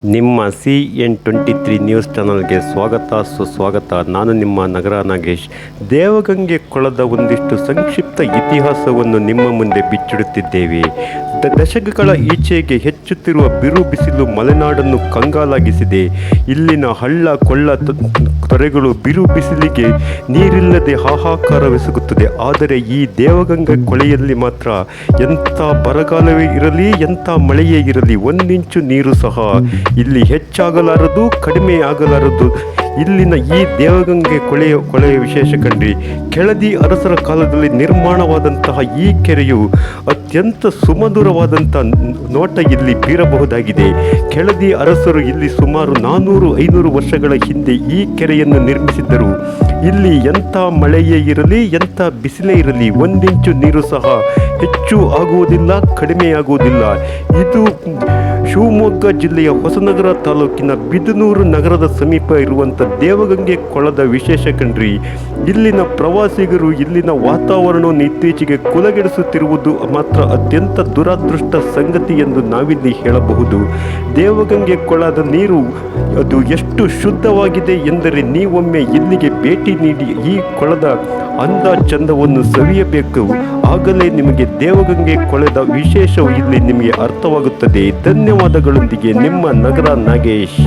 ನಿಮ್ಮ CN23 news ಚಾನಲ್ಗೆ ಸುಸ್ವಾಗತ. ನಾನು ನಿಮ್ಮ ನಗರ ನಾಗೇಶ್. ದೇವಗಂಗೆ ಕೊಳದ ಒಂದಿಷ್ಟು ಸಂಕ್ಷಿಪ್ತ ಇತಿಹಾಸವನ್ನು ನಿಮ್ಮ ಮುಂದೆ ಬಿಚ್ಚಿಡುತ್ತಿದ್ದೇವೆ. ದಶಕಗಳ ಈಚೆಗೆ ಹೆಚ್ಚುತ್ತಿರುವ ಬಿರು ಬಿಸಿಲು ಮಲೆನಾಡನ್ನು ಕಂಗಾಲಾಗಿಸಿದೆ. ಇಲ್ಲಿನ ಹಳ್ಳ ಕೊಳ್ಳ ತೊರೆಗಳು ಬಿರು ಬಿಸಿಲಿಗೆ ನೀರಿಲ್ಲದೆ ಹಾಹಾಕಾರವೆಸಗುತ್ತದೆ. ಆದರೆ ಈ ದೇವಗಂಗೆ ಕೊಳೆಯಲ್ಲಿ ಮಾತ್ರ ಎಂಥ ಬರಗಾಲವೇ ಇರಲಿ, ಎಂಥ ಮಳೆಯೇ ಇರಲಿ, ಒಂದಿಂಚು ನೀರು ಸಹ ಇಲ್ಲಿ ಹೆಚ್ಚಾಗಲಾರದು, ಕಡಿಮೆ ಆಗಲಾರದು. ಇಲ್ಲಿನ ಈ ದೇವಗಂಗೆ ಕೊಳೆಯ ವಿಶೇಷ ಕಂಡ್ರಿ. ಕೆಳದಿ ಅರಸರ ಕಾಲದಲ್ಲಿ ನಿರ್ಮಾಣವಾದಂತಹ ಈ ಕೆರೆಯು ಅತ್ಯಂತ ಸುಮಧುರವಾದಂಥ ನೋಟ ಇಲ್ಲಿ ಬೀರಬಹುದಾಗಿದೆ. ಕೆಳದಿ ಅರಸರು ಇಲ್ಲಿ ಸುಮಾರು 400-500 ವರ್ಷಗಳ ಹಿಂದೆ ಈ ಕೆರೆಯನ್ನು ನಿರ್ಮಿಸಿದ್ದರು. ಇಲ್ಲಿ ಎಂಥ ಮಳೆಯೇ ಇರಲಿ, ಎಂಥ ಬಿಸಿಲೇ ಇರಲಿ, ಒಂದಿಂಚು ನೀರು ಸಹ ಹೆಚ್ಚು ಆಗುವುದಿಲ್ಲ, ಕಡಿಮೆಯಾಗುವುದಿಲ್ಲ. ಇದು ಶಿವಮೊಗ್ಗ ಜಿಲ್ಲೆಯ ಹೊಸನಗರ ತಾಲೂಕಿನ ಬಿದನೂರು ನಗರದ ಸಮೀಪ ಇರುವಂಥ ದೇವಗಂಗೆ ಕೊಳದ ವಿಶೇಷ ಕಂಡ್ರಿ. ಇಲ್ಲಿನ ಪ್ರವಾಸಿಗರು ಇಲ್ಲಿನ ವಾತಾವರಣವನ್ನು ಇತ್ತೀಚೆಗೆ ಕುಲಗೆಡಿಸುತ್ತಿರುವುದು ಮಾತ್ರ ಅತ್ಯಂತ ದುರಾದೃಷ್ಟ ಸಂಗತಿ ಎಂದು ನಾವಿಲ್ಲಿ ಹೇಳಬಹುದು. ದೇವಗಂಗೆ ಕೊಳದ ನೀರು ಅದು ಎಷ್ಟು ಶುದ್ಧವಾಗಿದೆ ಎಂದರೆ ನೀವೊಮ್ಮೆ ಇಲ್ಲಿಗೆ ಭೇಟಿ ನೀಡಿ ಈ ಕೊಳದ ಅಂದ ಚಂದವನ್ನು ಸವಿಯಬೇಕು. ಆಗಲೇ ನಿಮಗೆ ದೇವಗಂಗೆ ಕೊಳದ ವಿಶೇಷವು ಇಲ್ಲಿ ನಿಮಗೆ ಅರ್ಥವಾಗುತ್ತದೆ. ಧನ್ಯವಾದಗಳೊಂದಿಗೆ ನಿಮ್ಮ ನಗರ ನಾಗೇಶ್.